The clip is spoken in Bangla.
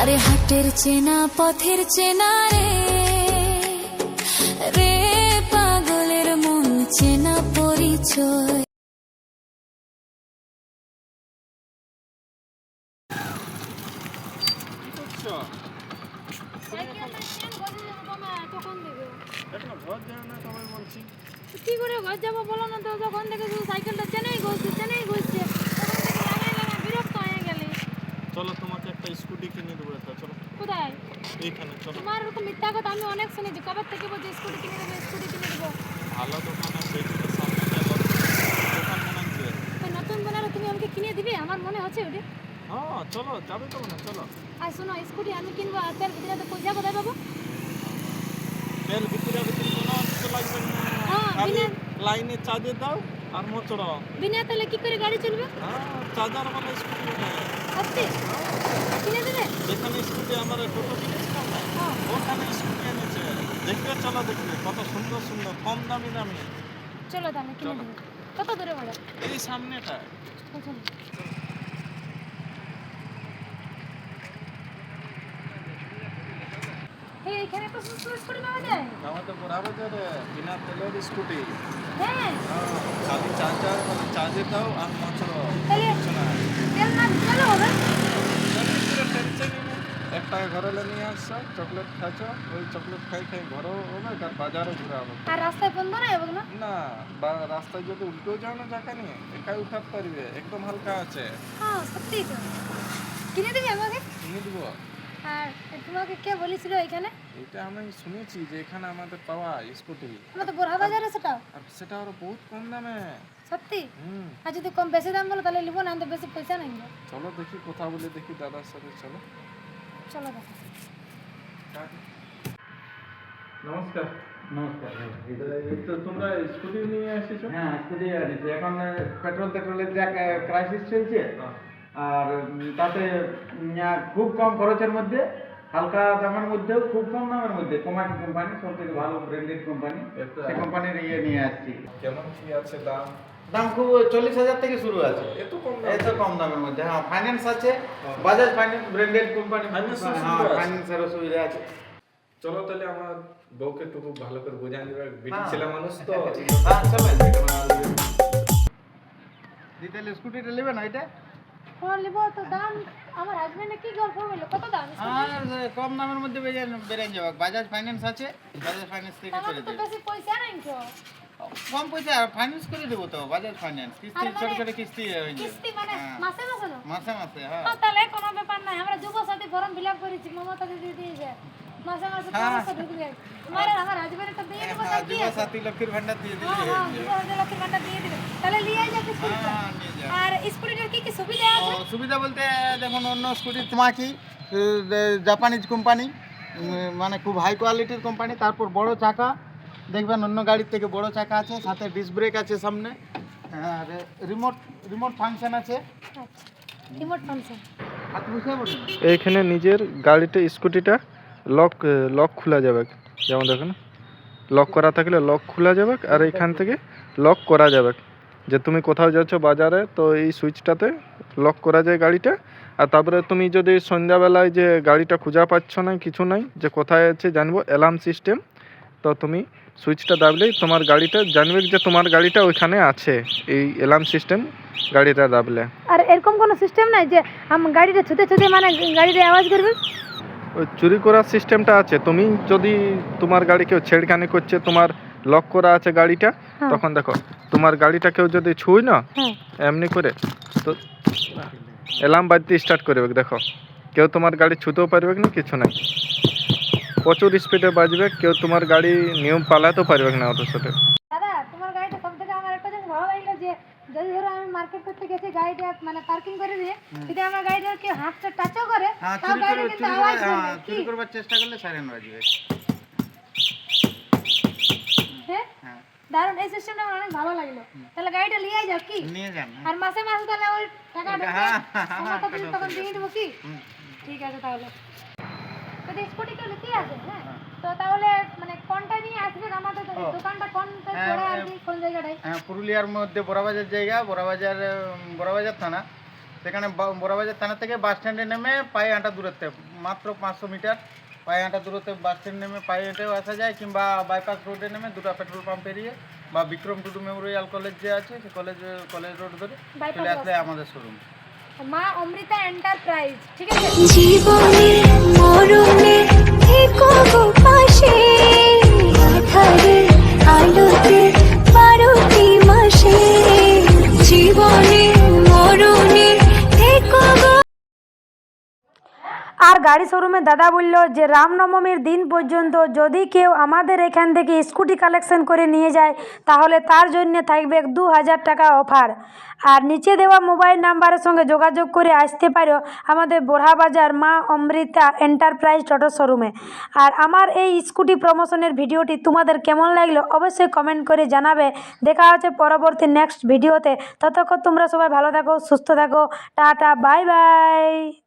আরে হাটের চেনা পথের চেনা রে রে পাগলের মন চেনা পরিচয়। কি করে ঘর যাবো বলো না তো, যখন থেকে শুধু সাইকেলটা চেনেই ঘুরছে তখন থেকে লাগাই লাগা বিরক্ত হয়ে গেলে। চলো তোমাকে একটা স্কুটি কিনে দেবো। একটা চলো। কোথায়? এইখানে চলো। তোমার এরকম মিথ্যা কথা আমি অনেক শুনেছি, কবে থেকে বলছি স্কুটি কিনে দেবো। ভালো দোকান আছে এখানে সামনে গেল দোকান মনে হচ্ছে। তো নতুন বানালে তুমি আমাকে কিনে দিবে? আমার মনে হচ্ছে ওটা। হ্যাঁ চলো, যাবে তো না? চলো। আর শোনো, স্কুটি আমি কিনবো, আর তেল ভিতরে তো পয়সা কোথায় পাবো? তেল ভিতরে কোনো কিছু লাগবে না, হ্যাঁ, খালি লাইনে চার্জে দাও আর মোচড়ো। বিনা তেলে কি করে গাড়ি চলবে? হ্যাঁ, চার্জার वाला স্কুটি ওটা। সত্যি কিনে দেবে? যেখানে স্কুটি আমার টোটো কিনেছিলাম না, হ্যাঁ। ওখানে স্কুটি এনেছে। দেখবে, চলো দেখবে কত সুন্দর সুন্দর কম দামি দামি। চলো তাহলে কিনে দেবো। কত দূরে বলো? এই সামনেটা। চলো। এখানে তো সুন্দর স্কুটি পাওয়া যায়। আমাদের বড় বাজারে বিনা তেলের স্কুটি। হ্যাঁ, খালি চার্জার চার্জে দাও আর মোচড়ো। তাহলে কিছু না। তেল না দিলে হবে? একটা ঘরে নিয়ে আসছো, চকলেট খাচ্ছ, ওই চকলেট খাই ঘরেও হবে আর বাজারও ঘুরে হবে। আর রাস্তায় বন্ধ নাই হবে না? না, রাস্তায় যদি উল্টো যাও না জায়গা নিয়ে একাই উঠাতে পারবে, একদম হালকা আছে। হ্যাঁ সত্যি তো। কিনে দিবি আমাকে? কিনে দেবো। আর তোমাকে কে বলেছিল এখানে? এটা আমি শুনেছি যে এখানে আমাদের পাওয়া স্কুটি। আমরা তো বড় বাজারে সেটা। আর সেটা আরো বহুত কম দামে। সত্যি? হুম। আর যদি কম বেশি দাম বলো তাহলে নিব না, আমি তো বেশি পয়সা নাই। চলো দেখি, কথা বলে দেখি দাদার সাথে। চলো চলো দেখো। নমস্কার। নমস্কার। তো তোমরা স্কুটি নিয়ে এসেছো? হ্যাঁ, স্কুটি আনিছি। এখন পেট্রোলের যা ক্রাইসিস চলছে, আর তাতে খুব কম খরচের মধ্যে, হালকা দামের মধ্যেও, খুব কম দামের মধ্যে কোমাটি কোম্পানি, সব থেকে ভালো ব্র্যান্ডেড কোম্পানি, সেই কোম্পানির নিয়ে আসছি। কেমন কি আছে দাম? দাম খুব 40,000 থেকে শুরু আছে। এত কম দামের মধ্যে। হ্যাঁ, ফাইন্যান্স আছে, বাজাজ ফাইন্যান্স ব্র্যান্ডেড কোম্পানি। হ্যাঁ, ফাইন্যান্সেরও সুবিধা আছে। চলো তাহলে আমার বউকে একটু খুব ভালো করে বোঝান দিবে, বেটি ছেলে মানুষ তো। হ্যাঁ চলেন। তাহলে স্কুটিটা নেবেন না এটা? হ্যাঁ নিব। তো দাম আমার হাজবেন্ডে কি গল্প বললো, কত দাম? আর কম দামের মধ্যে বেরিয়ে যাবে। বাজাজ ফাইন্যান্স আছে, বাজাজ ফাইন্যান্স থেকে আমার করে তো দেবে। বেশি পয়সা নাই তো। কম পয়সা ফাইন্যান্স করে দেবো তো, বাজাজ ফাইন্যান্স। কিস্তি, আর মানে ছোট ছোট কিস্তি হয়ে যাবে। কিস্তি মানে হ্যাঁ। মাসে মাসে না? মাসে মাসে। হ্যাঁ তাহলে কোনো ব্যাপার নাই। আমরা যুব সাথী ফর্ম ফিল আপ করেছি, মমতা দিদি দিয়েছে। মাসে মাসে হ্যাঁ। 500 ঢুকবে। আমার হাজবেন্ডটা দিয়ে দেবো। হ্যাঁ, যুব সাথী লক্ষ্মীর ভান্ডার দিয়ে দিলে হ্যাঁ হ্যাঁ, যুব সাথী লক্ষ্মীর ভান্ডার দিয়ে দিবে। তাহলে নিয়ে যাবে স্কুটিটা। হ্যাঁ, নিয়ে যাও। আর স্কুটিটার কি কি সুবিধা আছে? সুবিধা বলতে দেখুন, অন্য স্কুটি তোমাকি জাপানিজ কোম্পানি, মানে খুব হাই কোয়ালিটির কোম্পানি। তারপর বড় চাকা দেখবেন, অন্য গাড়ির থেকে বড় চাকা আছে, সাথে ডিস্ক ব্রেক আছে সামনে, আর রিমোট ফাংশন আছে। আচ্ছা, রিমোট ফাংশন। হাত বুঝতে পারবেন? এইখানে নিজের গাড়িটা স্কুটিটা লক খোলা যাবে। যেমন দেখুন, লক করা থাকলে লক খোলা যাবে, আর এইখান থেকে লক করা যাবে। যে তুমি কোথাও যাচ্ছ বাজারে, তো এই সুইচটাতে লক করা যায় গাড়িটা। আর তারপরে তুমি যদি সন্ধ্যাবেলায় যে গাড়িটা খুঁজে পাচ্ছ না, কিছু নাই, যে কোথায় আছে জানবো, অ্যালার্ম সিস্টেম, তো তুমি সুইচটা দাবলেই তোমার গাড়িটা জানবে যে তোমার গাড়িটা ওইখানে আছে। এই অ্যালার্ম সিস্টেম গাড়িটা দাবলে। আর এরকম কোনো সিস্টেম নাই যে গাড়িটা ছুতে ছুতে মানে গাড়িটা আওয়াজ করবে? ওই চুরি করার সিস্টেমটা আছে। তুমি যদি তোমার গাড়ি কেউ ছেড়খানি করছে, তোমার লক করা আছে গাড়িটা, তখন দেখো তোমার গাড়িটা কেউ যদি ছুঁই না এমনি করে, তো অ্যালার্ম বাজতে স্টার্ট করবে। দেখো, কেউ তোমার গাড়ি ছুঁতেও পারবে না, কিছু নাই, প্রচুর স্পিডে বাজবে, কেউ তোমার গাড়ি নিয়ম পালাতেও পারবে না ওটার সাথে। দাদা, তোমার গাড়িটা সব থেকে আমার একটা জিনিস ভালো লাগলো, যে যদি ধরো আমি মার্কেট করতে গেছি, গাড়িটা মানে পার্কিং করে দিয়ে, যদি আমার গাড়িটা কেউ হাতটা টাচও করে, হ্যাঁ, তাও গাড়িটা কিন্তু আওয়াজ করবে। চুরি করবার চেষ্টা করলে সাইরেন বাজবে। হ্যাঁ, হ্যাঁ, দারুণ। এই সিস্টেমটা আমার অনেক ভালো লাগলো। তাহলে গাড়িটা নিয়ে যাও কি? নিয়ে যান। আর মাসে মাসে তাহলে ওই টাকাটা হ্যাঁ, তখন দিয়ে দেবো কি? ঠিক আছে তাহলে। যদি স্কুটি কেউ নিতে আসে, হ্যাঁ, তো তাহলে মানে কোনটা নিয়ে আসবে? আমাদের দোকানটা কোনটা পড়ে আছে, কোন জায়গাটায়? হ্যাঁ, পুরুলিয়ার মধ্যে বড়বাজার জায়গা, বড়বাজার থানা, সেখানে বড়বাজার থানা থেকে বাস স্ট্যান্ডে নেমে পায়ে হাঁটা দূরত্বে, মাত্র 500 মিটার পায়ে হাঁটা দূরত্বে বাস স্ট্যান্ড নেমে পায়ে হেঁটেও আসা যায়, কিংবা বাইপাস রোডে নেমে দুটো পেট্রোল পাম্প পেরিয়ে বা বিক্রম টুডু মেমোরিয়াল কলেজ যে আছে সেই কলেজ রোড ধরে চলে আসলে আমাদের শোরুম। মা অমৃতা এন্টারপ্রাইজ, ঠিক আছে? জীবনে মরণে থেকো গো পাশে, আধারে আলোতে 12টি মাসে, জীবনে মরণে থেকো গো। আর গাড়ি শোরুমের দাদা বলল যে রামনবমীর দিন পর্যন্ত যদি কেউ আমাদের এখান থেকে স্কুটি কালেকশন করে নিয়ে যায় তাহলে তার জন্য থাকবে 2000 টাকা অফার। আর নিচে দেওয়া মোবাইল নাম্বারের সঙ্গে যোগাযোগ করে আসতে পারো আমাদের বোরহাবাজার মা অমৃতা এন্টারপ্রাইজ টোটো শোরুমে। আর আমার এই স্কুটি প্রমোশনের ভিডিওটি তোমাদের কেমন লাগলো অবশ্যই কমেন্ট করে জানাবে। দেখা হচ্ছে পরবর্তী নেক্সট ভিডিওতে। ততক্ষণ তোমরা সবাই ভালো থাকো, সুস্থ থাকো, টাটা, বাই বাই।